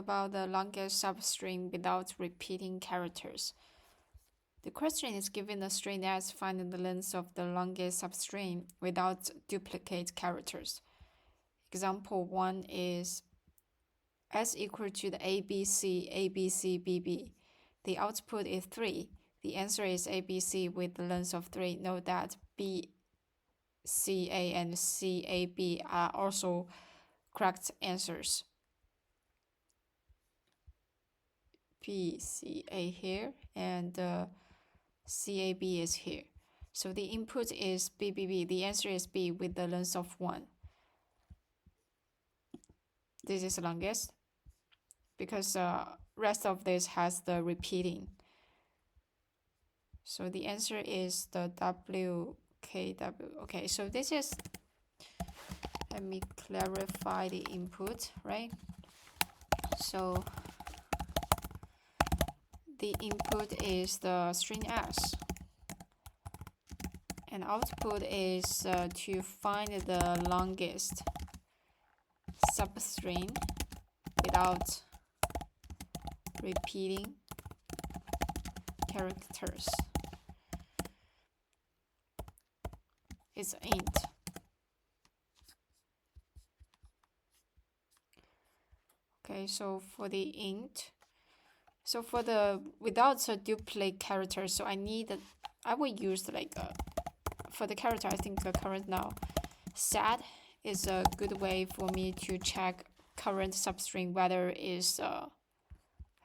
About the longest substring without repeating characters. The question is given a string as find the length of the longest substring without duplicate characters. Example 1 is s equal to the ABC, ABC, BB. The output is 3. The answer is ABC with the length of 3. Note that BCA and CAB are also correct answers. BCA here and CAB is here. So the input is BBB. The answer is B with the length of 1. This is the longest because rest of this has the repeating. So the answer is the WKW. Okay, so this is, let me clarify the input, right? So the input is the string S, and output is to find the longest substring without repeating characters. It's int. Okay, so for the int, so for the without a duplicate character, so I will use like for the character, I think the current now set is a good way for me to check current substring whether is I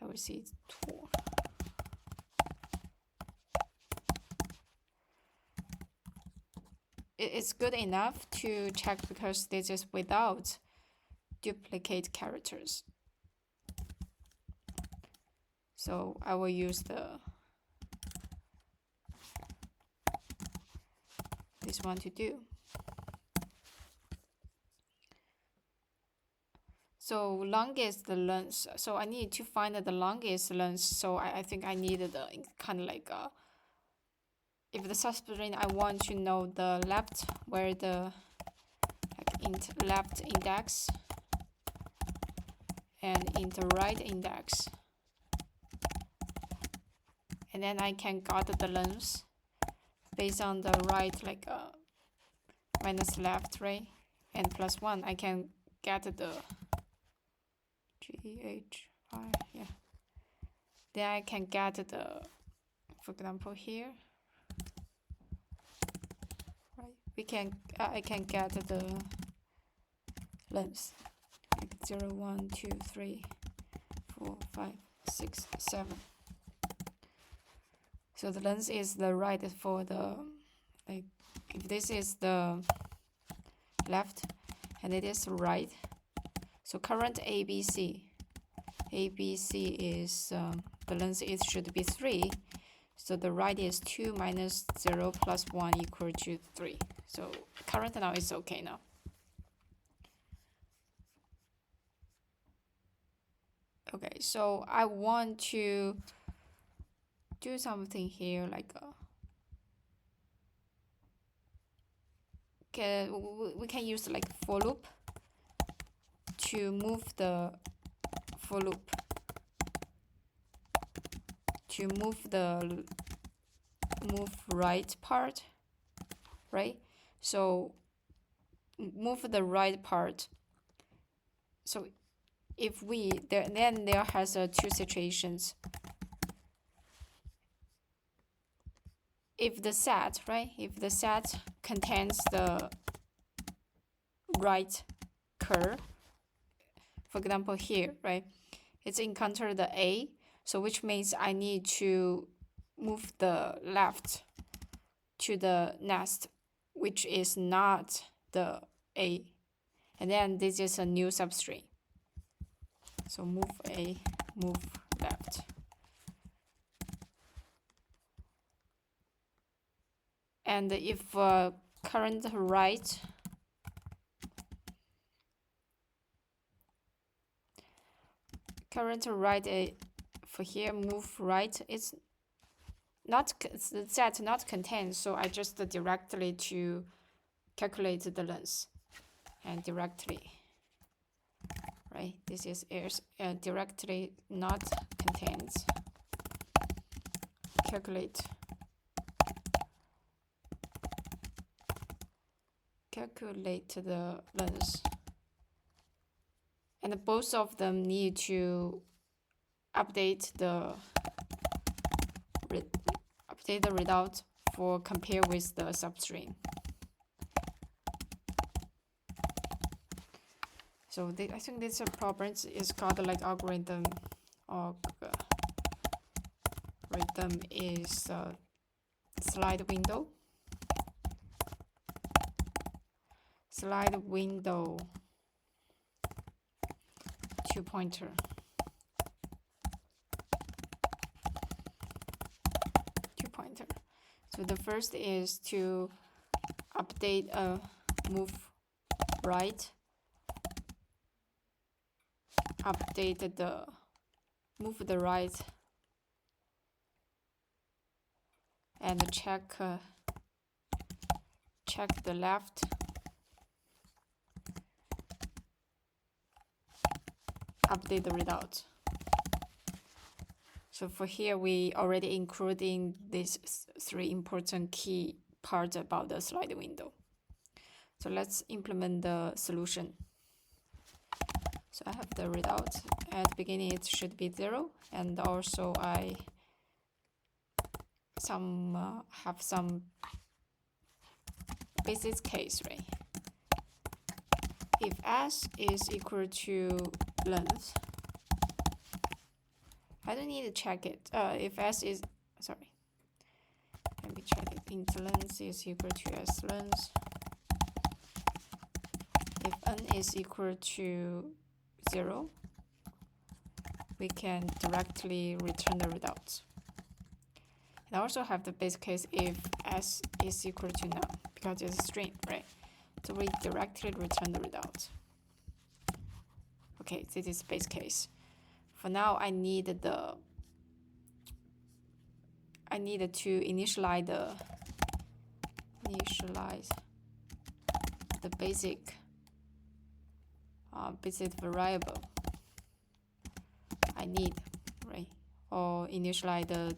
will see 2. It's good enough to check because this is without duplicate characters. So I will use this one to do. So longest the length. So I need to find the longest length. So I think I need the kind of like if the substring I want to know the left where the like left index and int right index, and then I can got the length based on the right like minus left, right, and plus 1. I can get the GHI, yeah. Then I can get the, for example here, right? I can get the length like 0, 1, 2, 3, 4, 5, 6, 7. So the length is the right for the, like if this is the left and it is right. So current ABC is the length should be 3. So the right is 2 minus 0 plus 1 equal to 3. So current now is okay now. Okay, so I want to do something here like we can use like for loop to move the for loop to move right part, right? So move the right part. So if then there has 2 situations. If the set, right? If the set contains the right curve, for example here, right? It's encounter the A, so which means I need to move the left to the next, which is not the A. And then this is a new substring. So move A, move left. And if current right for here move right, it's not set not contained, so I just directly to calculate the length and directly, right? This is directly not contains. Calculate the length, and both of them need to update the result for compare with the substring. So I think this problem is called like algorithm. Algorithm is slide window. Slide window 2-pointer. So the first is to update move right. Move the right and check the left. Update the result. So for here, we already including these 3 important key parts about the slide window. So let's implement the solution. So I have the result. At the beginning, it should be 0, and also I have some basis case, right? If s is equal to length, I don't need to check it. If s is, sorry, let me check it. Int length is equal to s length. If n is equal to 0, we can directly return the results. And I also have the base case if s is equal to none, because it's a string, right? So we directly return the result. Okay, this is base case. For now, I need to initialize the basic variable I need, right? Or initialize the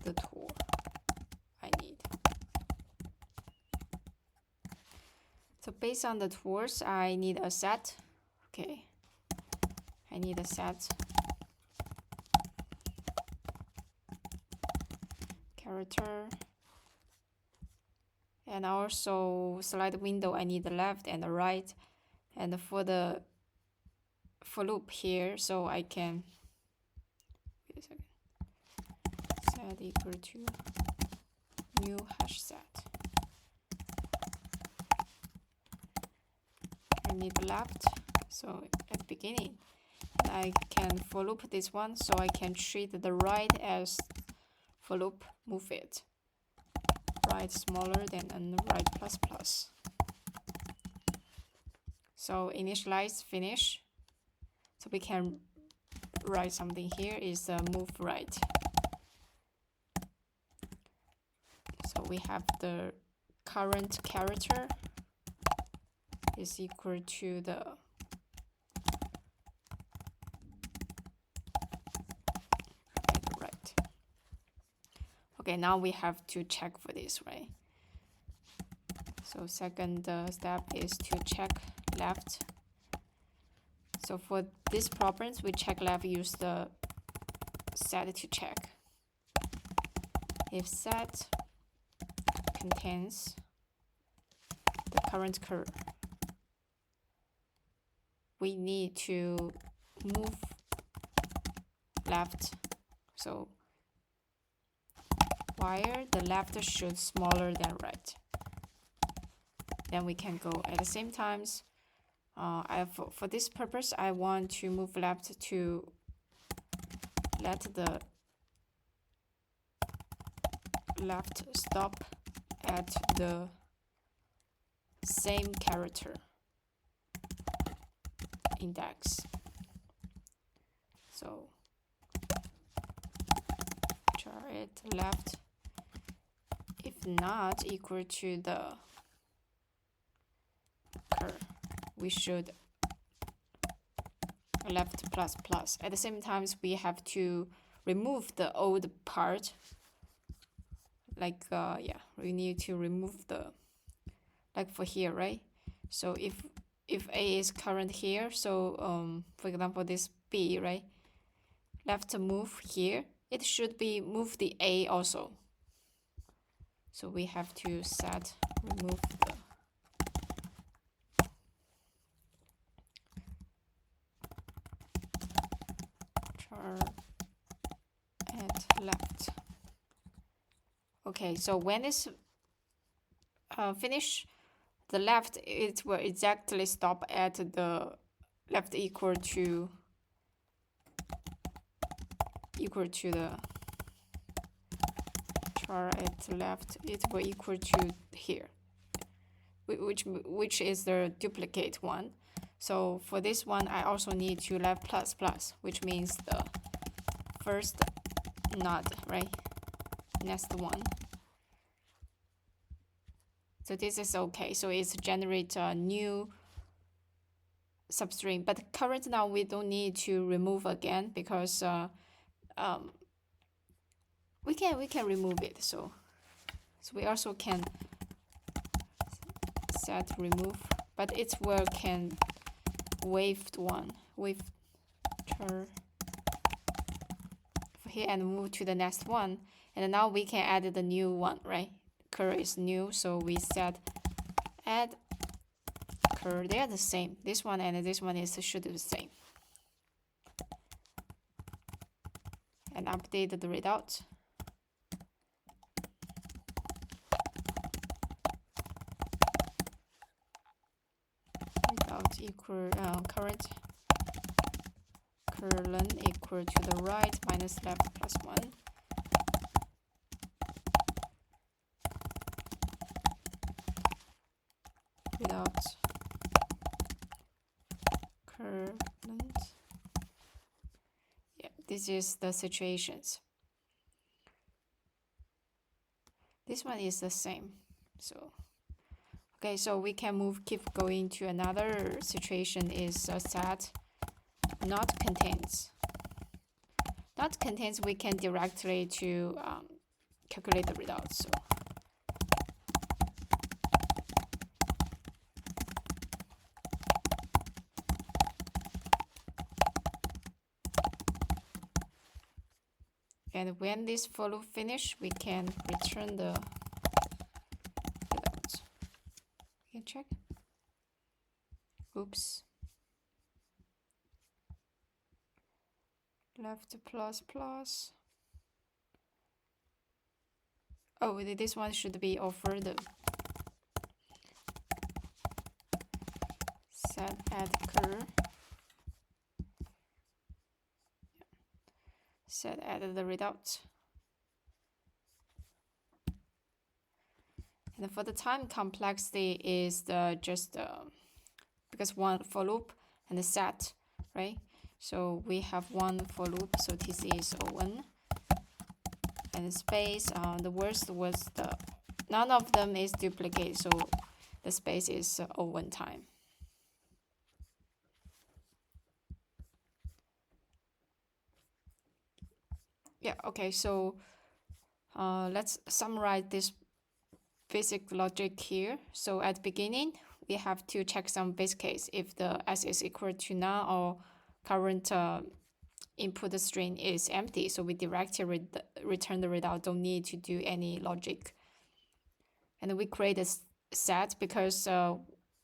tool I need. So based on the tools, I need a set. Okay, I need a set character, and also slide window, I need the left and the right, and for the for loop here, so I can wait a second, set equal to new hash set. I need left, so at the beginning I can for loop this one, so I can treat the right as for loop, move it right smaller than and right plus plus. So initialize finish, so we can write something here is move right. So we have the current character is equal to the right. Okay, now we have to check for this, right? So second step is to check left. So for these problems, we check left, use the set to check. If set contains the current curve, we need to move left. So wire the left should smaller than right. Then we can go at the same times. For this purpose, I want to move left to let the left stop at the same character index. So char it left if not equal to the cur, we should left plus plus. At the same time, we have to remove the old part. Like, yeah, we need to remove the, like for here, right? So if A is current here, so for example, this B, right? Left move here, it should be move the A also. So we have to set remove the char at left. Okay, so when it's finished, the left, it will exactly stop at the left equal to the char at left, it will equal to here, which is the duplicate one. So for this one, I also need to left plus plus, which means the first node, right? Next one. So this is okay. So it's generate a new substring, but current now we don't need to remove again because we can remove it. So we also can set remove, but it will can waived one wave char here and move to the next one, and now we can add the new one, right? Cur is new, so we set add cur. They are the same. This one and this one should be the same. And update the result. Result equal current current equal to the right minus left plus 1. Without current. Yeah, this is the situations. This one is the same. So okay, so we can keep going to another situation is set not contains. Not contains, we can directly to calculate the results. So and when this for loop finish, we can return the results. You can check. Oops. Left plus plus. Oh, this one should be offered. Set add cur. Set add the result. And for the time complexity is just because one for loop and the set, right? So we have one for loop, so TC is 01. And space, the worst was none of them is duplicate, so the space is 01 time. Yeah, okay, so let's summarize this basic logic here. So at the beginning, we have to check some base case if the S is equal to none or current input string is empty. So we directly return the result, don't need to do any logic. And we create a set because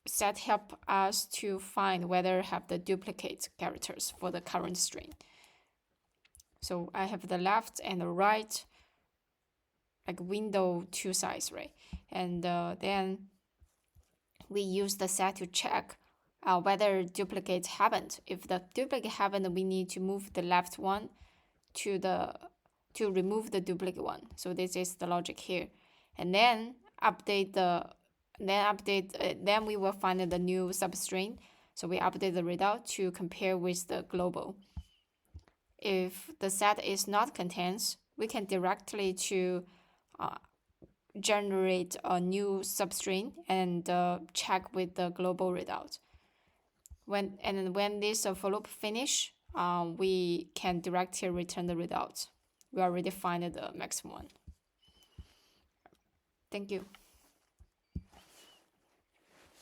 set help us to find whether have the duplicate characters for the current string. So I have the left and the right, like window two sides, right? And then we use the set to check whether duplicate happened. If the duplicate happened, we need to move the left one to remove the duplicate one. So this is the logic here, and then then we will find the new substring. So we update the result to compare with the global. If the set is not contains, we can directly to generate a new substring and check with the global result. When this for loop finish, we can directly return the result. We already find the maximum one. Thank you.